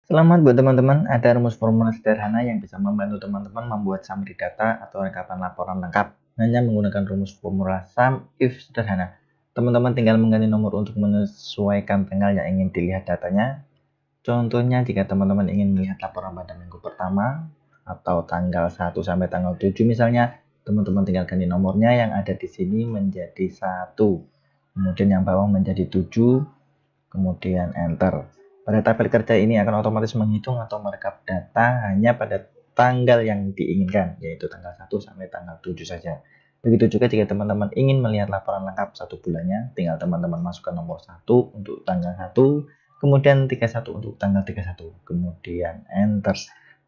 Selamat buat teman-teman, ada rumus formula sederhana yang bisa membantu teman-teman membuat summary data atau rekapan laporan lengkap hanya menggunakan rumus formula sum if sederhana. Teman-teman tinggal mengganti nomor untuk menyesuaikan tanggal yang ingin dilihat datanya. Contohnya jika teman-teman ingin melihat laporan pada minggu pertama atau tanggal 1 sampai tanggal 7 misalnya, teman-teman tinggal ganti nomornya yang ada di sini menjadi 1, kemudian yang bawah menjadi 7, kemudian enter. Pada tabel kerja ini akan otomatis menghitung atau merekap data hanya pada tanggal yang diinginkan, yaitu tanggal 1 sampai tanggal 7 saja. Begitu juga jika teman-teman ingin melihat laporan lengkap satu bulannya, tinggal teman-teman masukkan nomor 1 untuk tanggal 1, kemudian 31 untuk tanggal 31, kemudian enter.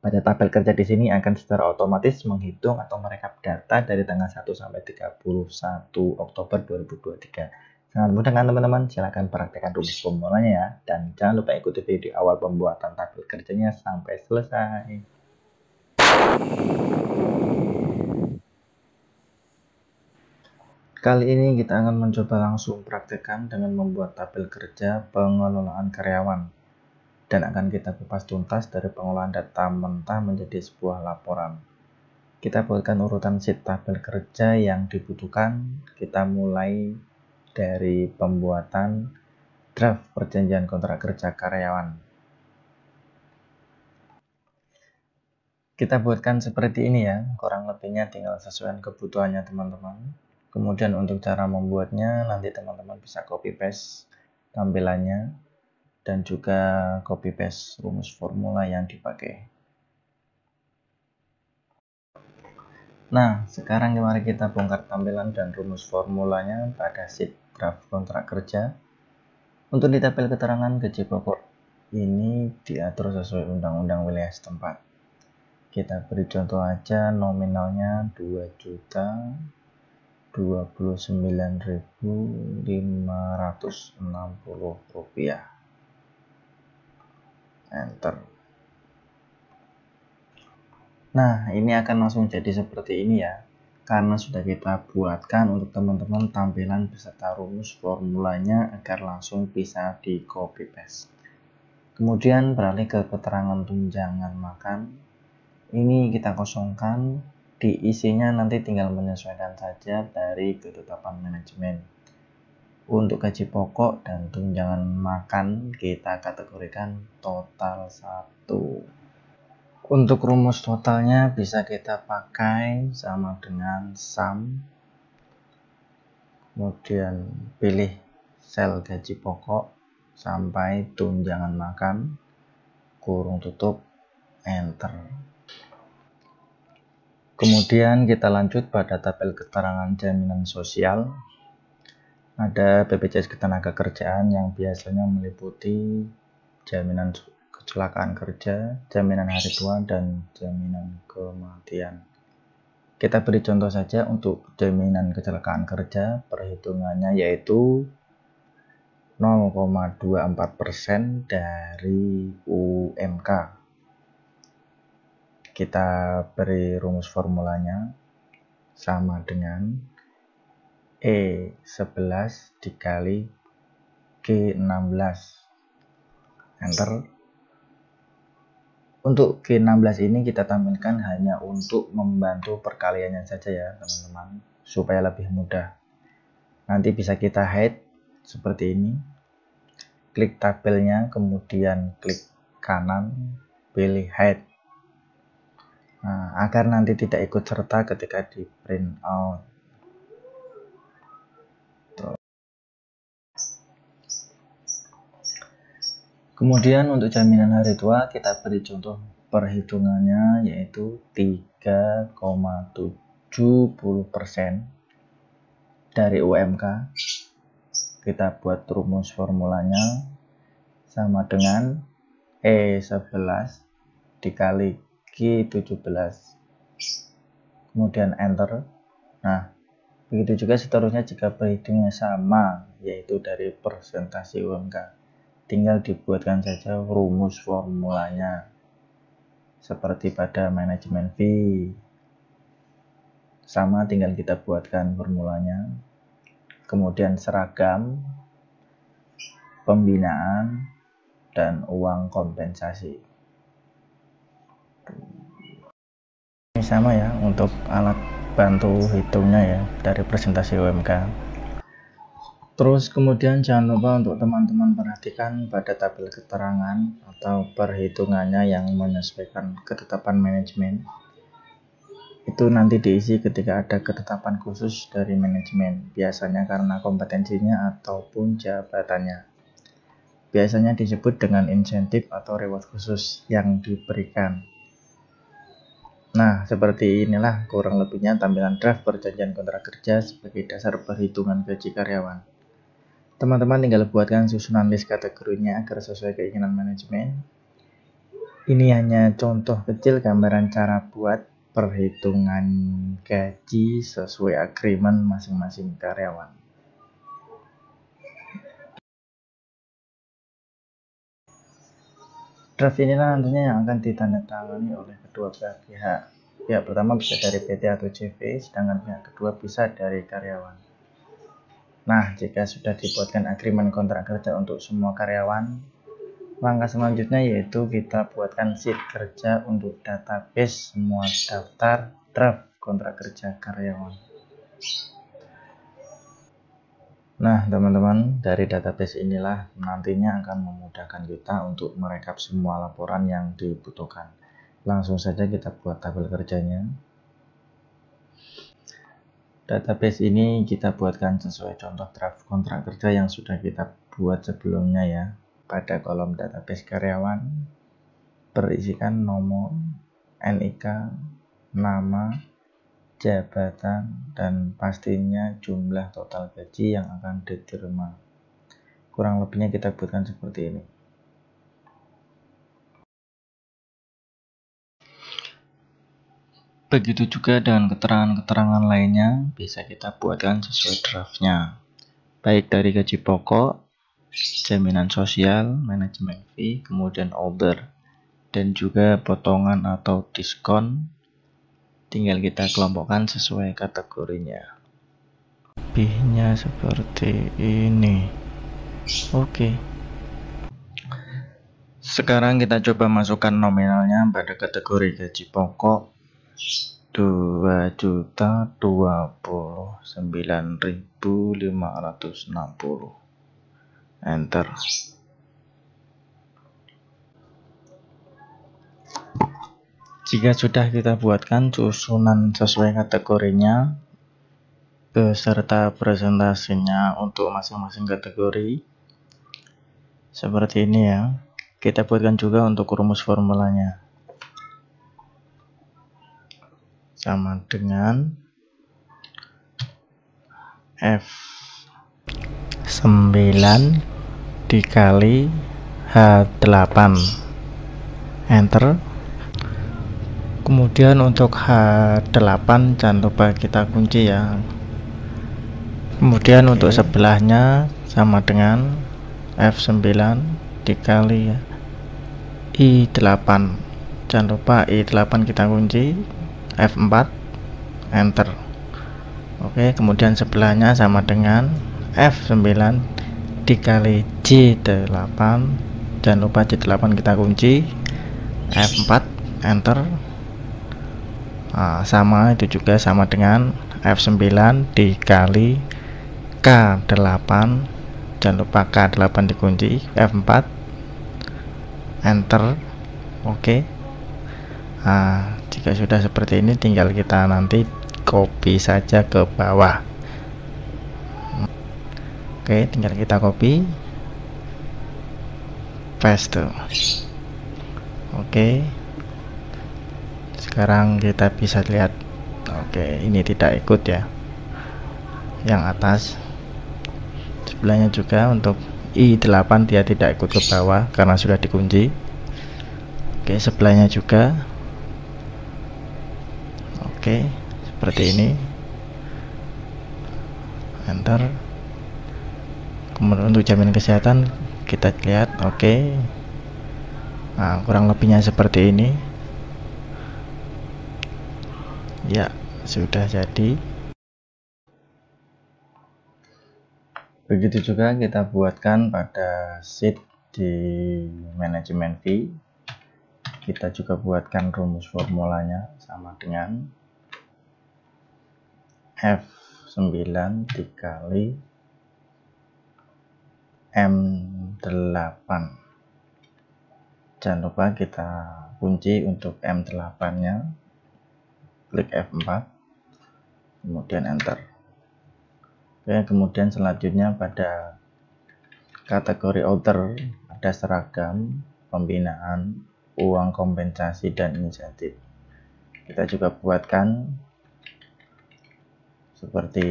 Pada tabel kerja di sini akan secara otomatis menghitung atau merekap data dari tanggal 1 sampai 31 Oktober 2023. Sangat mudah kan teman-teman? Silahkan praktekkan rumus formulanya ya. Dan jangan lupa ikuti video awal pembuatan tabel kerjanya sampai selesai. Kali ini kita akan mencoba langsung praktekkan dengan membuat tabel kerja pengelolaan karyawan. Dan akan kita kupas tuntas dari pengolahan data mentah menjadi sebuah laporan. Kita buatkan urutan sheet tabel kerja yang dibutuhkan. Kita mulai dari pembuatan draft perjanjian kontrak kerja karyawan. Kita buatkan seperti ini ya, kurang lebihnya tinggal sesuai kebutuhannya teman-teman. Kemudian untuk cara membuatnya nanti teman-teman bisa copy paste tampilannya dan juga copy paste rumus formula yang dipakai. Nah, sekarang mari kita bongkar tampilan dan rumus formulanya pada sheet draft kontrak kerja. Untuk di tabel keterangan gaji pokok ini diatur sesuai undang-undang wilayah setempat. Kita beri contoh aja, nominalnya 2.029.560 rupiah. Enter. Nah, ini akan langsung jadi seperti ini ya, karena sudah kita buatkan untuk teman-teman tampilan beserta rumus formulanya agar langsung bisa di copy paste. Kemudian beralih ke keterangan tunjangan makan. Ini kita kosongkan, diisinya nanti tinggal menyesuaikan saja dari ketetapan manajemen. Untuk gaji pokok dan tunjangan makan kita kategorikan total 1. Untuk rumus totalnya bisa kita pakai sama dengan sum, kemudian pilih sel gaji pokok sampai tunjangan makan, kurung tutup, enter. Kemudian kita lanjut pada tabel keterangan jaminan sosial. Ada BPJS Ketenagakerjaan yang biasanya meliputi jaminan kecelakaan kerja, jaminan hari tua, dan jaminan kematian. Kita beri contoh saja untuk jaminan kecelakaan kerja, perhitungannya yaitu 0,24% dari UMK. Kita beri rumus formulanya sama dengan E11 dikali G16. Enter. Untuk G16 ini kita tampilkan hanya untuk membantu perkaliannya saja ya teman-teman, supaya lebih mudah. Nanti bisa kita hide seperti ini. Klik tabelnya, kemudian klik kanan, pilih hide. Nah, agar nanti tidak ikut serta ketika di print out. Kemudian untuk jaminan hari tua kita beri contoh perhitungannya yaitu 3,70% dari UMK. Kita buat rumus formulanya sama dengan E11 dikali G17, kemudian enter. Nah, begitu juga seterusnya jika perhitungannya sama, yaitu dari persentase UMK. Tinggal dibuatkan saja rumus formulanya seperti pada manajemen fee. Sama, tinggal kita buatkan formulanya. Kemudian seragam, pembinaan, dan uang kompensasi. Ini sama ya untuk alat bantu hitungnya ya dari presentasi UMK. Terus kemudian jangan lupa untuk teman-teman perhatikan pada tabel keterangan atau perhitungannya yang menyesuaikan ketetapan manajemen. Itu nanti diisi ketika ada ketetapan khusus dari manajemen, biasanya karena kompetensinya ataupun jabatannya. Biasanya disebut dengan insentif atau reward khusus yang diberikan. Nah, seperti inilah kurang lebihnya tampilan draft perjanjian kontrak kerja sebagai dasar perhitungan gaji karyawan. Teman-teman tinggal buatkan susunan list kategorinya agar sesuai keinginan manajemen. Ini hanya contoh kecil gambaran cara buat perhitungan gaji sesuai agreement masing-masing karyawan. Draft inilah nantinya yang akan ditandatangani oleh kedua belah pihak. Pihak pertama bisa dari PT atau CV, sedangkan pihak kedua bisa dari karyawan. Nah, jika sudah dibuatkan agreement kontrak kerja untuk semua karyawan, langkah selanjutnya yaitu kita buatkan sheet kerja untuk database semua daftar draft kontrak kerja karyawan. Nah, teman-teman, dari database inilah nantinya akan memudahkan kita untuk merekap semua laporan yang dibutuhkan. Langsung saja kita buat tabel kerjanya. Database ini kita buatkan sesuai contoh draft kontrak kerja yang sudah kita buat sebelumnya ya. Pada kolom database karyawan berisikan nomor, NIK, nama, jabatan, dan pastinya jumlah total gaji yang akan diterima. Kurang lebihnya kita buatkan seperti ini. Begitu juga dengan keterangan-keterangan lainnya bisa kita buatkan sesuai draftnya, baik dari gaji pokok, jaminan sosial, manajemen fee, kemudian order, dan juga potongan atau diskon. Tinggal kita kelompokkan sesuai kategorinya. Lebihnya seperti ini. Oke. Sekarang kita coba masukkan nominalnya pada kategori gaji pokok 2.029.560. Enter. Jika sudah kita buatkan susunan sesuai kategorinya beserta presentasinya untuk masing-masing kategori seperti ini ya. Kita buatkan juga untuk rumus formulanya. Sama dengan F9 dikali H8. Enter. Kemudian untuk H8 jangan lupa kita kunci ya. Kemudian untuk sebelahnya sama dengan F9 dikali I8. Jangan lupa I8 kita kunci, F4, enter. Oke, kemudian sebelahnya sama dengan F9 dikali J8. Jangan lupa J8 kita kunci, F4, enter. Nah, sama itu juga sama dengan F9 dikali K8. Jangan lupa K8 dikunci, F4, enter. Oke. Nah, jika sudah seperti ini tinggal kita nanti copy saja ke bawah. Oke, tinggal kita copy, paste. Oke. Sekarang kita bisa lihat. Oke, ini tidak ikut ya. Yang atas. Sebelahnya juga untuk I8 dia tidak ikut ke bawah karena sudah dikunci. Oke, sebelahnya juga. Oke, seperti ini. Enter. Kemudian untuk jaminan kesehatan kita lihat. Oke. Nah, kurang lebihnya seperti ini. Ya, sudah jadi. Begitu juga kita buatkan pada sheet di manajemen fee kita juga buatkan rumus formulanya sama dengan F9 dikali M8. Jangan lupa kita kunci untuk M8 nya, klik F4 kemudian enter. Oke, kemudian selanjutnya pada kategori outer ada seragam, pembinaan, uang kompensasi, dan insentif. Kita juga buatkan seperti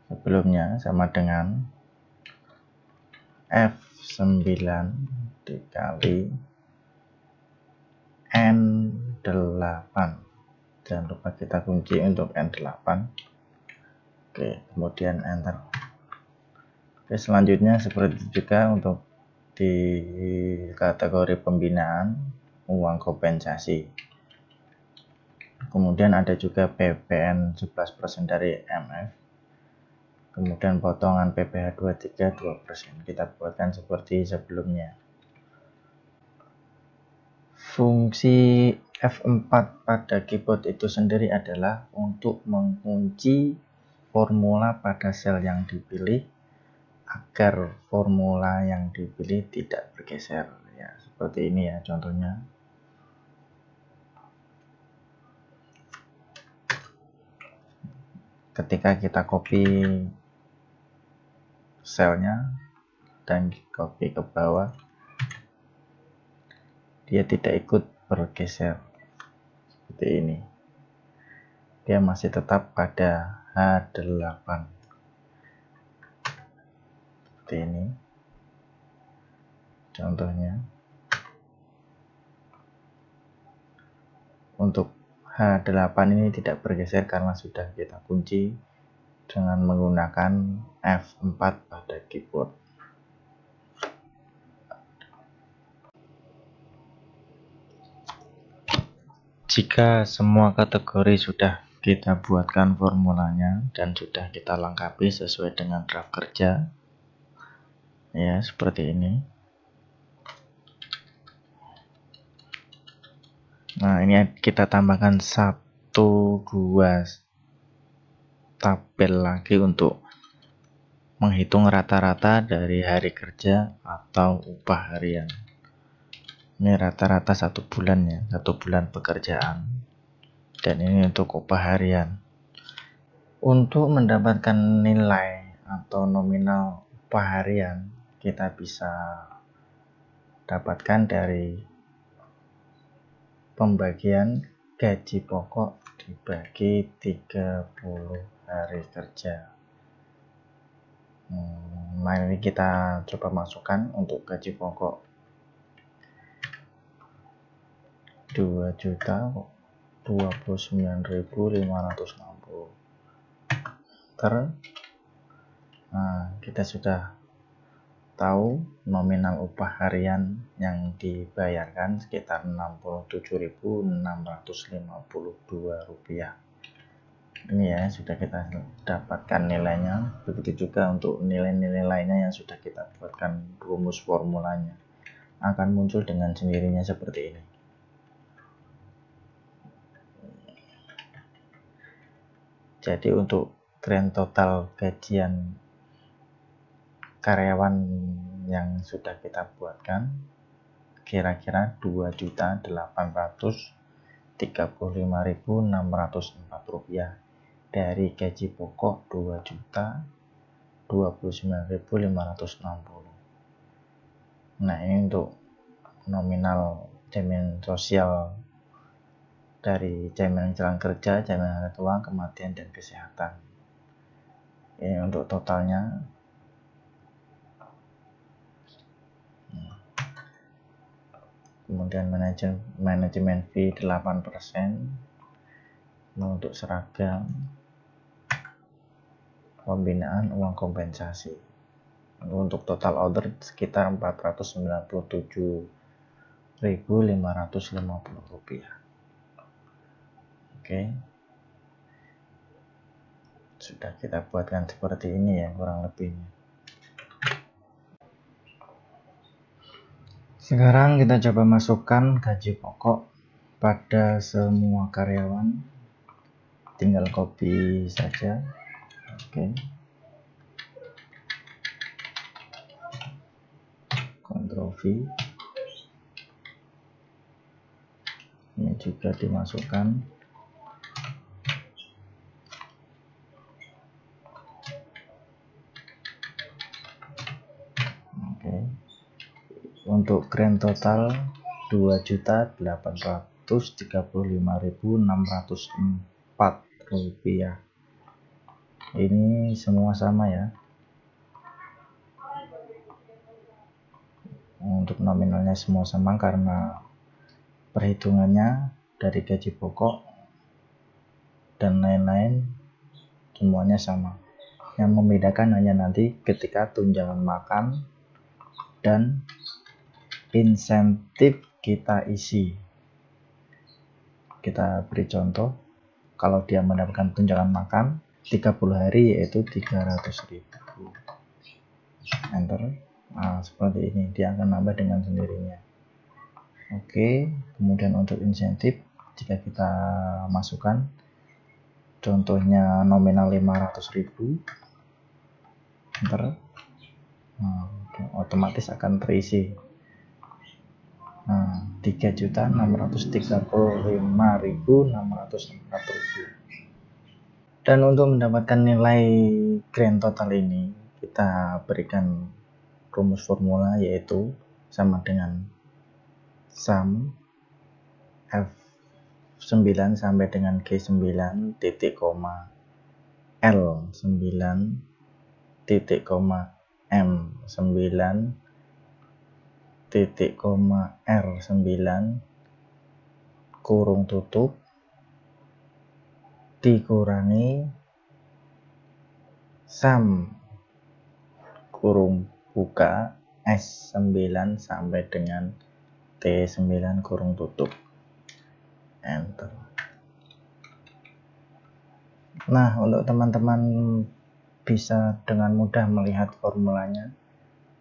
sebelumnya sama dengan F9 dikali N8. Jangan lupa kita kunci untuk N8. Oke, kemudian enter. Oke, selanjutnya seperti itu juga untuk di kategori pembinaan, uang kompensasi. Kemudian ada juga PPN 11% dari MF. Kemudian potongan PPh 23 2%. Kita buatkan seperti sebelumnya. Fungsi F4 pada keyboard itu sendiri adalah untuk mengunci formula pada sel yang dipilih agar formula yang dipilih tidak bergeser. Ya, seperti ini ya contohnya. Ketika kita copy selnya dan copy ke bawah, dia tidak ikut bergeser seperti ini. Dia masih tetap pada H8 seperti ini contohnya. Untuk H8 ini tidak bergeser karena sudah kita kunci dengan menggunakan F4 pada keyboard. Jika semua kategori sudah kita buatkan formulanya dan sudah kita lengkapi sesuai dengan draft kerja, ya seperti ini. Nah, ini kita tambahkan 1-2 tabel lagi untuk menghitung rata-rata dari hari kerja atau upah harian. Ini rata-rata 1 bulan ya, 1 bulan pekerjaan. Dan ini untuk upah harian. Untuk mendapatkan nilai atau nominal upah harian, kita bisa dapatkan dari pembagian gaji pokok dibagi 30 hari kerja. Mari kita coba masukkan untuk gaji pokok 2.029.560. Nah, kita sudah tahu nominal upah harian yang dibayarkan sekitar Rp67.652. Ini ya sudah kita dapatkan nilainya. Begitu juga untuk nilai-nilai lainnya yang sudah kita buatkan rumus formulanya, akan muncul dengan sendirinya seperti ini. Jadi untuk grand total gajian karyawan yang sudah kita buatkan kira-kira Rp2.835.604 dari gaji pokok Rp2.029.560. Nah, ini untuk nominal jaminan sosial dari jaminan jalan kerja, jaminan hari tua, kematian, dan kesehatan. Ini untuk totalnya. Kemudian manajemen fee 8%. Untuk seragam, pembinaan, uang kompensasi. Untuk total order sekitar Rp497.550. Oke, sudah kita buatkan seperti ini ya kurang lebihnya. Sekarang kita coba masukkan gaji pokok pada semua karyawan. Tinggal copy saja. Oke. Ctrl V. Ini juga dimasukkan. Oke. Untuk grand total 2.835.604 rupiah. Ini semua sama ya. Untuk nominalnya semua sama karena perhitungannya dari gaji pokok dan lain-lain semuanya sama. Yang membedakan hanya nanti ketika tunjangan makan dan insentif kita isi. Kita beri contoh, kalau dia mendapatkan tunjangan makan 30 hari yaitu 300.000. Enter. Nah, seperti ini dia akan nambah dengan sendirinya. Oke, kemudian untuk insentif jika kita masukkan contohnya nominal 500.000, enter. Nah, otomatis akan terisi. Nah, 3.635.604 rupiah. Dan untuk mendapatkan nilai grand total ini kita berikan rumus formula yaitu sama dengan sum F9 sampai dengan G9 titik koma L9 titik koma M9 titik koma R9 kurung tutup dikurangi sum kurung buka S9 sampai dengan T9 kurung tutup, enter. Nah, untuk teman-teman bisa dengan mudah melihat formulanya,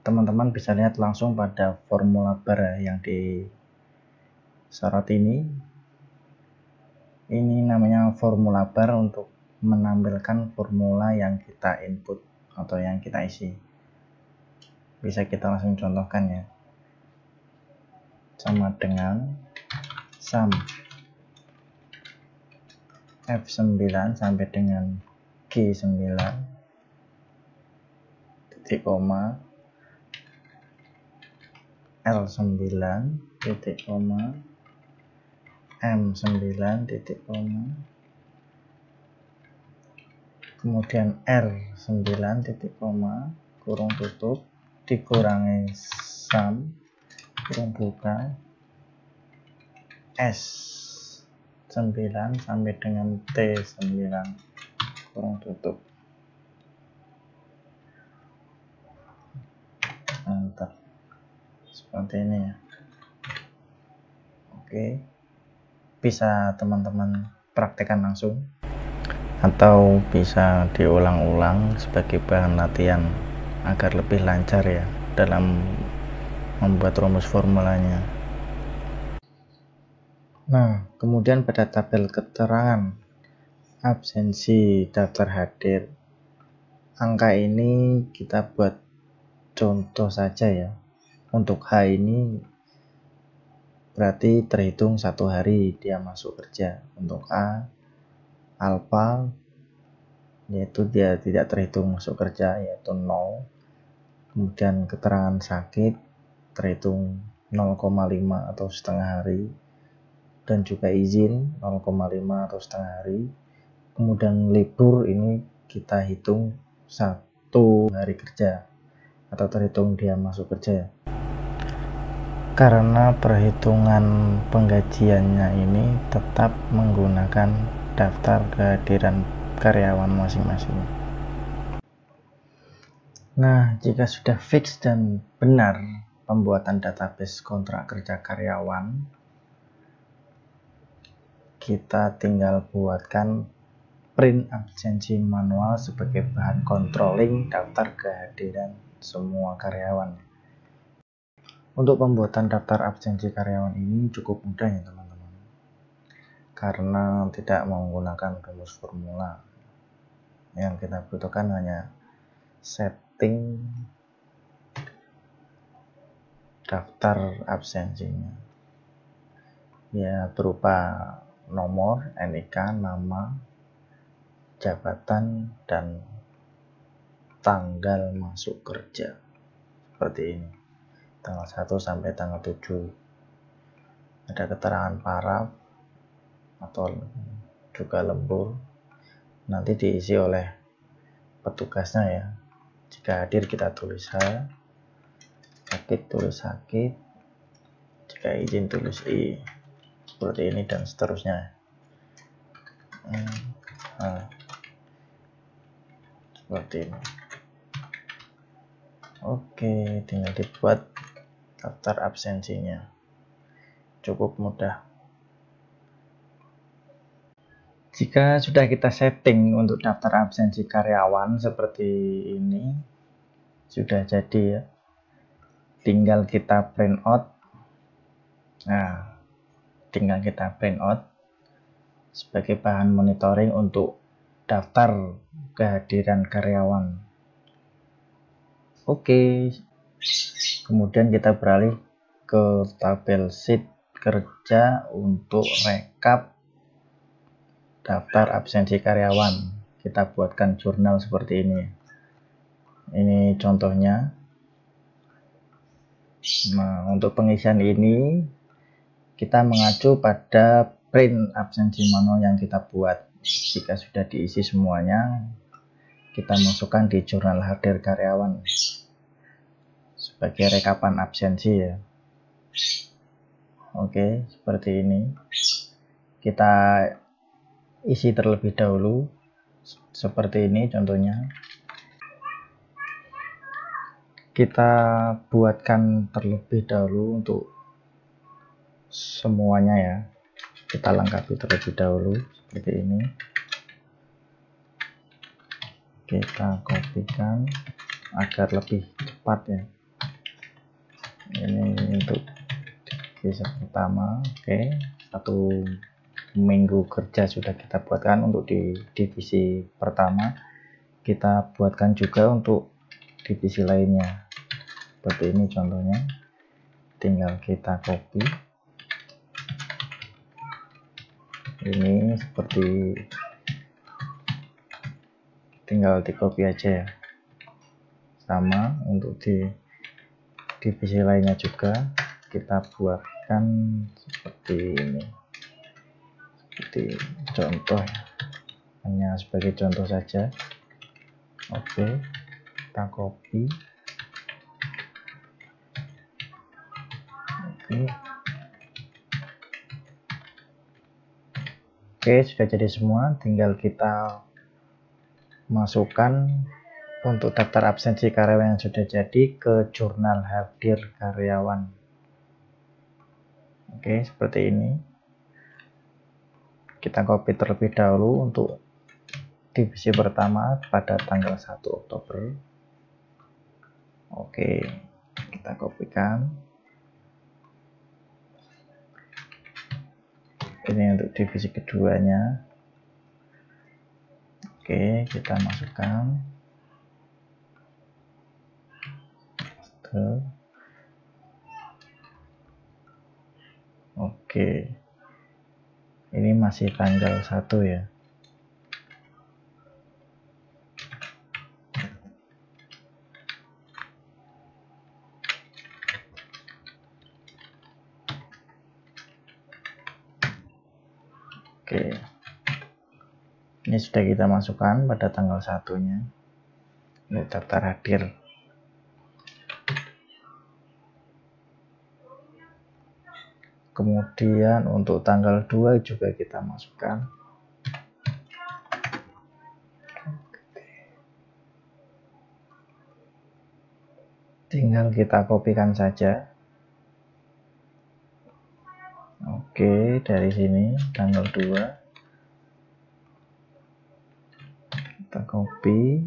teman-teman bisa lihat langsung pada formula bar yang disorot ini. Ini namanya formula bar untuk menampilkan formula yang kita input atau yang kita isi. Bisa kita langsung contohkan ya. Sama dengan sum F9 sampai dengan G9 titik koma L9 titik koma M9 titik koma kemudian R9 titik koma kurung tutup dikurangi sum kurung buka S9 sampai dengan T9 kurung tutup, enter. Seperti ini ya. Oke, bisa teman-teman praktekkan langsung atau bisa diulang-ulang sebagai bahan latihan agar lebih lancar ya dalam membuat rumus formulanya. Nah, kemudian pada tabel keterangan absensi daftar hadir, angka ini kita buat contoh saja ya. Untuk H ini berarti terhitung 1 hari dia masuk kerja. Untuk A, alfa yaitu dia tidak terhitung masuk kerja yaitu 0. Kemudian keterangan sakit terhitung 0,5 atau setengah hari, dan juga izin 0,5 atau setengah hari. Kemudian libur ini kita hitung 1 hari kerja atau terhitung dia masuk kerja. Karena perhitungan penggajiannya ini tetap menggunakan daftar kehadiran karyawan masing-masing. Nah, jika sudah fix dan benar pembuatan database kontrak kerja karyawan, kita tinggal buatkan print absensi manual sebagai bahan controlling daftar kehadiran semua karyawan. Untuk pembuatan daftar absensi karyawan ini cukup mudah ya teman-teman, karena tidak menggunakan rumus formula. Yang kita butuhkan hanya setting daftar absensinya, ya berupa nomor, NIK, nama, jabatan, dan tanggal masuk kerja seperti ini, tanggal 1 sampai tanggal 7. Ada keterangan paraf atau juga lembur, nanti diisi oleh petugasnya ya. Jika hadir kita tulis H, sakit tulis sakit, jika izin tulis I, seperti ini dan seterusnya. Seperti ini. Oke, tinggal dibuat daftar absensinya, cukup mudah. Jika sudah kita setting untuk daftar absensi karyawan seperti ini, sudah jadi ya, tinggal kita print out. Nah, tinggal kita print out sebagai bahan monitoring untuk daftar kehadiran karyawan. Oke, kemudian kita beralih ke tabel sheet kerja untuk rekap daftar absensi karyawan. Kita buatkan jurnal seperti ini. Ini contohnya. Nah, untuk pengisian ini kita mengacu pada print absensi manual yang kita buat. Jika sudah diisi semuanya, kita masukkan di jurnal hadir karyawan sebagai rekapan absensi ya. Oke, seperti ini. Kita isi terlebih dahulu seperti ini contohnya. Kita buatkan terlebih dahulu untuk semuanya ya. Kita lengkapi terlebih dahulu seperti ini. Kita kopikan agar lebih cepat ya. Ini untuk divisi pertama. Oke, 1 minggu kerja sudah kita buatkan untuk di divisi pertama. Kita buatkan juga untuk divisi lainnya seperti ini contohnya. Tinggal kita copy ini, seperti tinggal di copy aja ya. Sama untuk di divisi lainnya juga kita buatkan seperti ini, seperti contoh ya, hanya sebagai contoh saja. Oke, kita copy. Oke, sudah jadi semua. Tinggal kita masukkan untuk daftar absensi karyawan yang sudah jadi ke jurnal hadir karyawan. Oke, seperti ini. Kita copy terlebih dahulu untuk divisi pertama pada tanggal 1 Oktober. Oke, kita kopikan. Ini untuk divisi keduanya. Oke, kita masukkan. Oke, ini masih tanggal 1 ya. Oke, ini sudah kita masukkan pada tanggal 1-nya. Ini daftar hadir. Kemudian untuk tanggal 2 juga kita masukkan. Tinggal kita kopikan saja. Oke, dari sini tanggal 2 kita copy.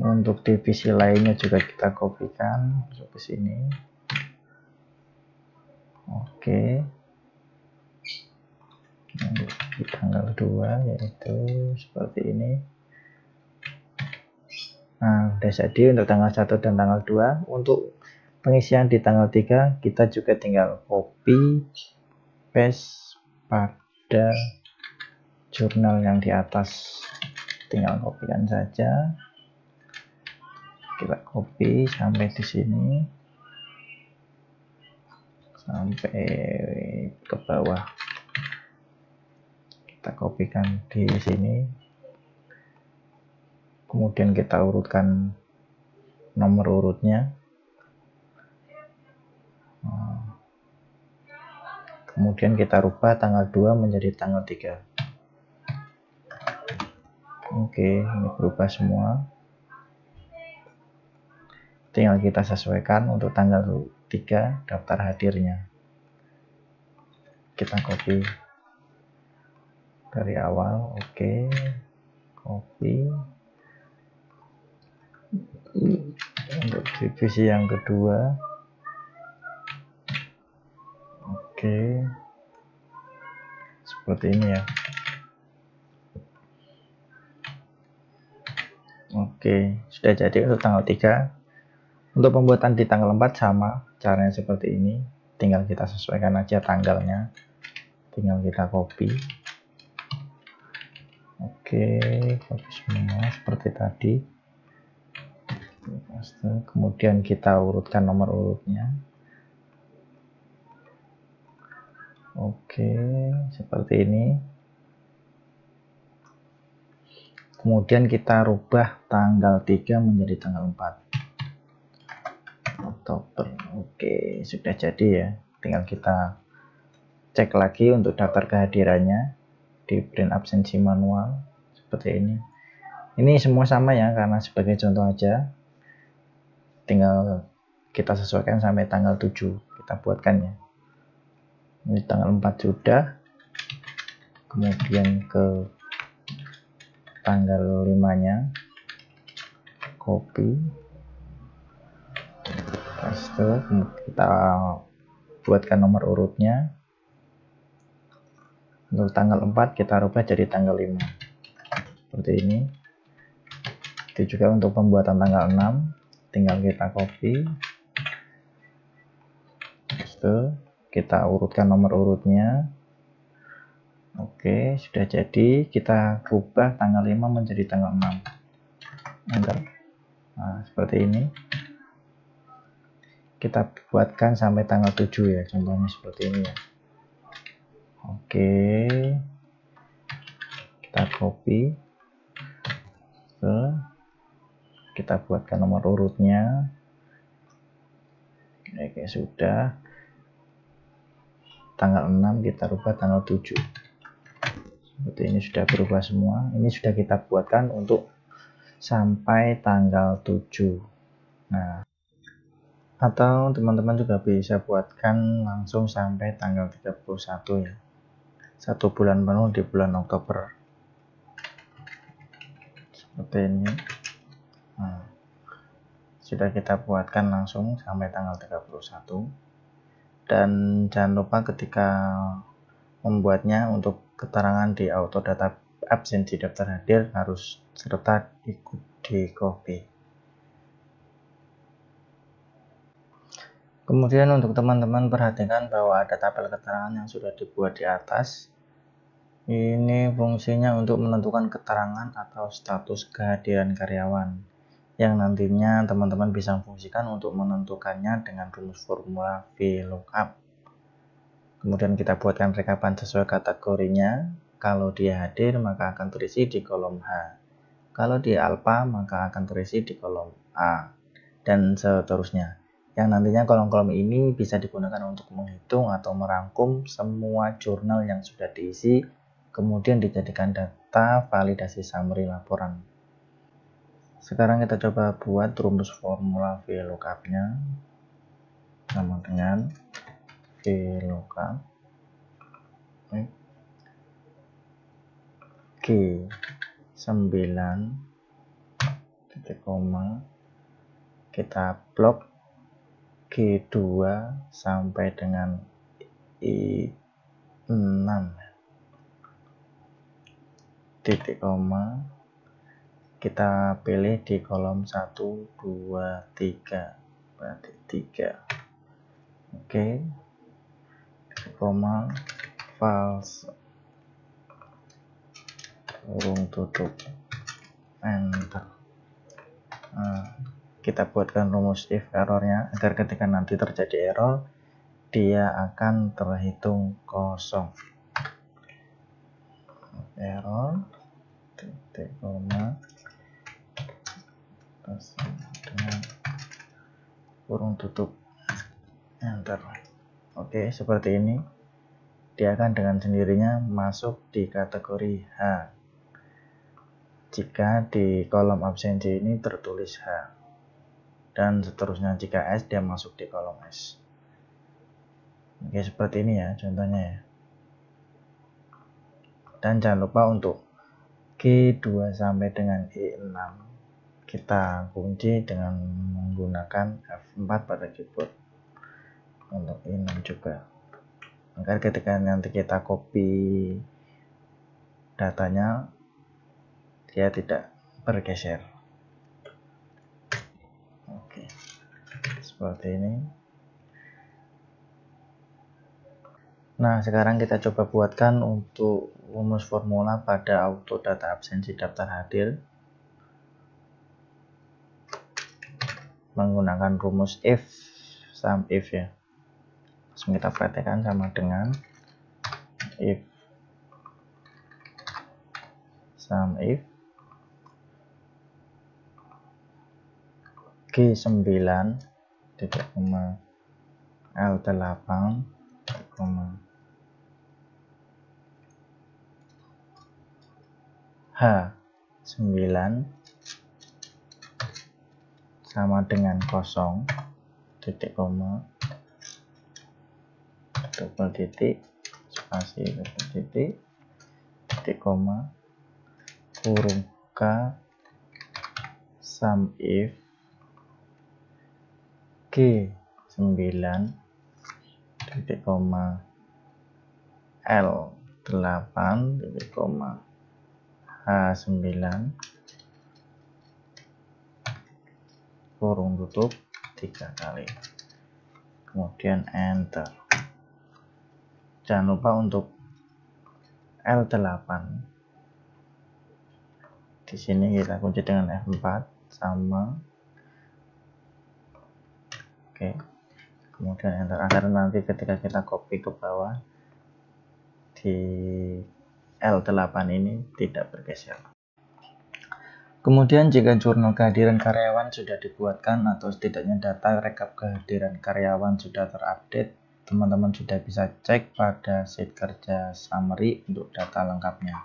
Untuk divisi lainnya juga kita kopikan masuk ke sini. Oke. Untuk di tanggal 2 yaitu seperti ini. Nah, udah jadi untuk tanggal 1 dan tanggal 2. Untuk pengisian di tanggal 3 kita juga tinggal copy paste pada jurnal yang di atas. Tinggal kopikan saja. Kita copy sampai di sini, sampai ke bawah. Kita kopikan di sini, kemudian kita urutkan nomor urutnya, kemudian kita rubah tanggal 2 menjadi tanggal 3. Oke, ini berubah semua. Tinggal kita sesuaikan untuk tanggal 3 daftar hadirnya. Kita copy dari awal. Oke, copy untuk divisi yang kedua. Oke, seperti ini ya. Oke, sudah jadi untuk tanggal 3. Untuk pembuatan di tanggal 4 sama caranya seperti ini. Tinggal kita sesuaikan aja tanggalnya. Tinggal kita copy. Oke, copy semua seperti tadi. Kemudian kita urutkan nomor urutnya. Oke, seperti ini. Kemudian kita rubah tanggal 3 menjadi tanggal 4 Oktober. Oke, sudah jadi ya. Tinggal kita cek lagi untuk daftar kehadirannya di print absensi manual seperti ini. Ini semua sama ya, karena sebagai contoh aja. Tinggal kita sesuaikan sampai tanggal 7 kita buatkan ya. Ini tanggal 4 sudah. Kemudian ke tanggal 5-nya copy, paste, kita buatkan nomor urutnya. Untuk tanggal 4 kita rubah jadi tanggal 5 seperti ini. Itu juga untuk pembuatan tanggal 6, tinggal kita copy, paste, kita urutkan nomor urutnya. Oke, sudah jadi. Kita rubah tanggal 5 menjadi tanggal 6. Enter. Nah, seperti ini. Kita buatkan sampai tanggal 7 ya, contohnya seperti ini ya. Oke, kita copy, kita buatkan nomor urutnya. Oke, sudah. Tanggal 6 kita rubah tanggal 7 seperti ini, sudah berubah semua. Ini sudah kita buatkan untuk sampai tanggal 7. Nah, atau teman-teman juga bisa buatkan langsung sampai tanggal 31 ya. 1 bulan penuh di bulan Oktober. Seperti ini. Nah, sudah kita buatkan langsung sampai tanggal 31. Dan jangan lupa ketika membuatnya untuk keterangan di autodata absensi daftar hadir harus serta ikut di copy. Kemudian untuk teman-teman perhatikan bahwa ada tabel keterangan yang sudah dibuat di atas. Ini fungsinya untuk menentukan keterangan atau status kehadiran karyawan, yang nantinya teman-teman bisa fungsikan untuk menentukannya dengan rumus formula VLOOKUP. Kemudian kita buatkan rekapan sesuai kategorinya. Kalau dia hadir maka akan terisi di kolom H. Kalau dia alpha maka akan terisi di kolom A. Dan seterusnya. Yang nantinya kolom-kolom ini bisa digunakan untuk menghitung atau merangkum semua jurnal yang sudah diisi, kemudian dijadikan data validasi summary laporan. Sekarang kita coba buat rumus formula VLOOKUP-nya sama dengan VLOOKUP G9 titik koma, kita blok G2 sampai dengan I6, titik koma, kita pilih di kolom 1, 2, 3, berarti 3. Oke, titik koma, false, kurung tutup, enter. Kita buatkan rumus if errornya agar ketika nanti terjadi error dia akan terhitung kosong. Error, titik koma, dengan kurung tutup, enter. Oke, seperti ini. Dia akan dengan sendirinya masuk di kategori H jika di kolom absensi ini tertulis H, dan seterusnya jika S dia masuk di kolom S. Oke, seperti ini ya contohnya ya. Dan jangan lupa untuk G2 sampai dengan E6 kita kunci dengan menggunakan F4 pada keyboard. Untuk E6 juga, agar ketika nanti kita copy datanya dia tidak bergeser. Oke, seperti ini. Nah, sekarang kita coba buatkan untuk rumus formula pada auto data absensi daftar hadir menggunakan rumus if, sum if ya. Langsung kita praktekkan sama dengan if, sum if G9 titik koma L8 koma H9 sama dengan 0 titik koma double titik spasi double titik titik koma kurung K sum if G9 titik koma L8 titik koma H9 kurung tutup 3 kali, kemudian enter. Jangan lupa untuk L8 di sini kita kunci dengan F4 sama. Oke, kemudian enter agar nanti ketika kita copy ke bawah di L8 ini tidak bergeser. Kemudian jika jurnal kehadiran karyawan sudah dibuatkan atau setidaknya data rekap kehadiran karyawan sudah terupdate, teman-teman sudah bisa cek pada sheet kerja summary untuk data lengkapnya.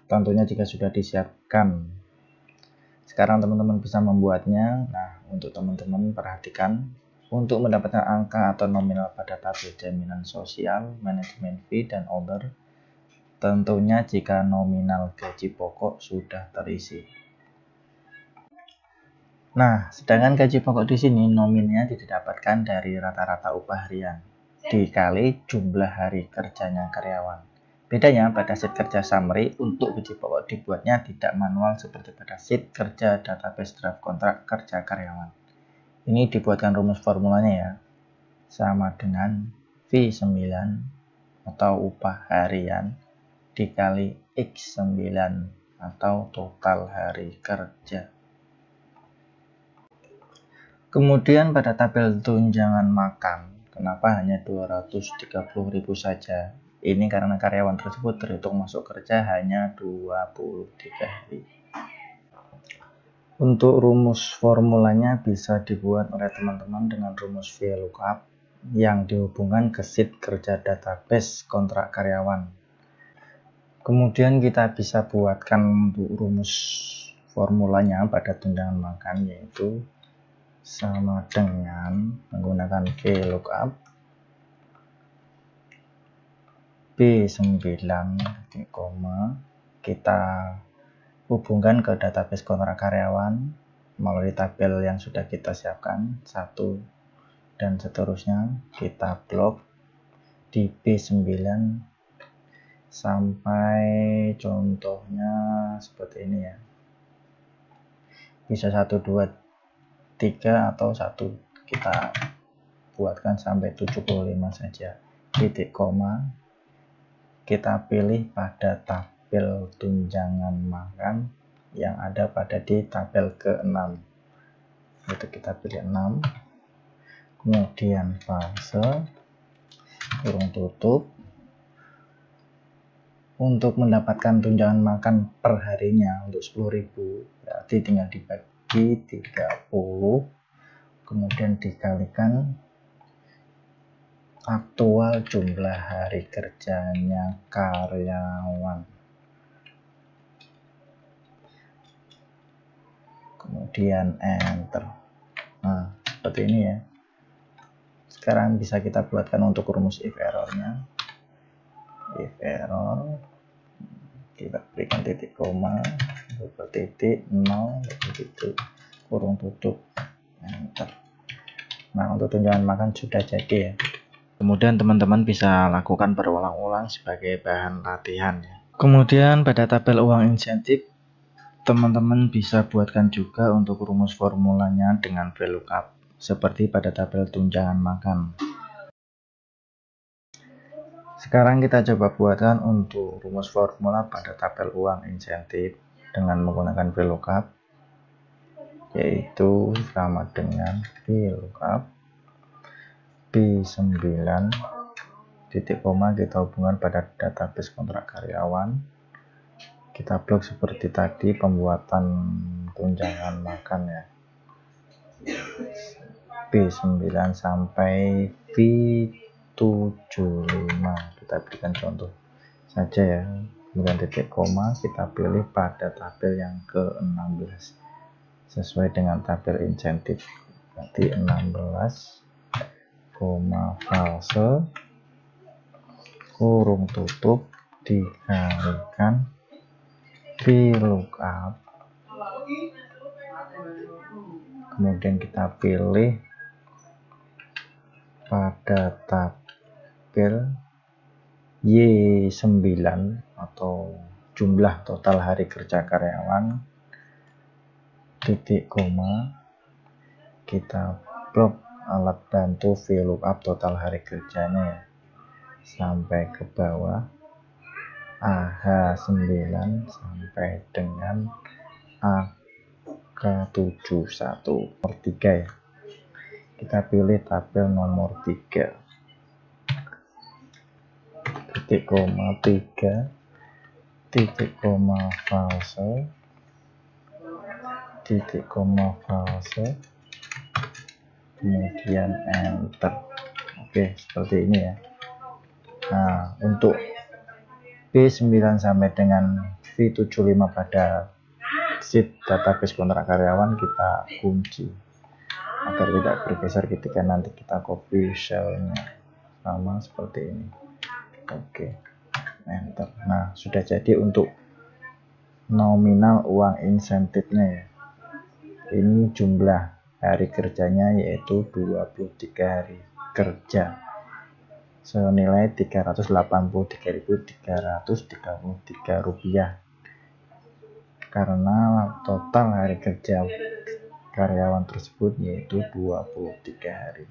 Tentunya jika sudah disiapkan. Sekarang teman-teman bisa membuatnya. Nah, untuk teman-teman perhatikan, untuk mendapatkan angka atau nominal pada tabel jaminan sosial, manajemen fee, dan other, tentunya jika nominal gaji pokok sudah terisi. Nah, sedangkan gaji pokok di sini nominalnya didapatkan dari rata-rata upah harian dikali jumlah hari kerjanya karyawan. Bedanya pada sheet kerja summary untuk gaji pokok dibuatnya tidak manual seperti pada sheet kerja database draft kontrak kerja karyawan. Ini dibuatkan rumus formulanya ya, sama dengan V9 atau upah harian dikali X9 atau total hari kerja. Kemudian pada tabel tunjangan makan, kenapa hanya 230.000 saja? Ini karena karyawan tersebut terhitung masuk kerja hanya 23 hari. Untuk rumus formulanya bisa dibuat oleh teman-teman dengan rumus VLOOKUP yang dihubungkan ke sheet kerja database kontrak karyawan. Kemudian kita bisa buatkan untuk rumus formulanya pada tunjangan makan, yaitu sama dengan menggunakan VLOOKUP B9, kita hubungkan ke database kontrak karyawan melalui tabel yang sudah kita siapkan, 1 dan seterusnya. Kita blok di B9 sampai contohnya seperti ini ya, bisa 1, 2, 3 atau 1, kita buatkan sampai 75 saja. Titik koma, kita pilih pada tabel tunjangan makan yang ada pada di tabel ke-6, itu kita pilih 6, kemudian fase kurung tutup. Untuk mendapatkan tunjangan makan per harinya untuk 10.000, berarti tinggal dibagi 30, kemudian dikalikan aktual jumlah hari kerjanya karyawan, kemudian enter. Nah, seperti ini ya. Sekarang bisa kita buatkan untuk rumus if errornya. If error, kita berikan titik koma, double titik, 0, double titik, kurung tutup, enter. Nah, untuk tunjangan makan sudah jadi ya. Kemudian teman-teman bisa lakukan berulang-ulang sebagai bahan latihan ya. Kemudian pada tabel uang insentif, teman-teman bisa buatkan juga untuk rumus formulanya dengan VLOOKUP seperti pada tabel tunjangan makan. Sekarang kita coba buatkan untuk rumus formula pada tabel uang insentif dengan menggunakan VLOOKUP, yaitu sama dengan VLOOKUP B9 titik koma, kita hubungkan pada database kontrak karyawan. Kita blok seperti tadi pembuatan tunjangan makan ya, B9 sampai V75, kita berikan contoh saja ya. Kemudian titik koma, kita pilih pada tabel yang ke-16 sesuai dengan tabel insentif, berarti 16, fase kurung tutup dikalikan VLOOKUP, kemudian kita pilih pada tabel Y9 atau jumlah total hari kerja karyawan, titik koma, kita blok alat bantu VLOOKUP total hari kerjanya ya, sampai ke bawah AH9 sampai dengan AK71 nomor 3 ya. Kita pilih tabel nomor 3, titik koma 3, titik koma fase, titik koma fase, kemudian enter. Oke, seperti ini ya. Nah, untuk B9 sampai dengan V75 pada sheet database kontrak karyawan kita kunci agar tidak bergeser ketika nanti kita copy cellnya, sama seperti ini. Oke, enter. Nah, sudah jadi untuk nominal uang insentifnya ya. Ini jumlah hari kerjanya yaitu 23 hari kerja senilai Rp383.333 karena total hari kerja karyawan tersebut yaitu 23 hari.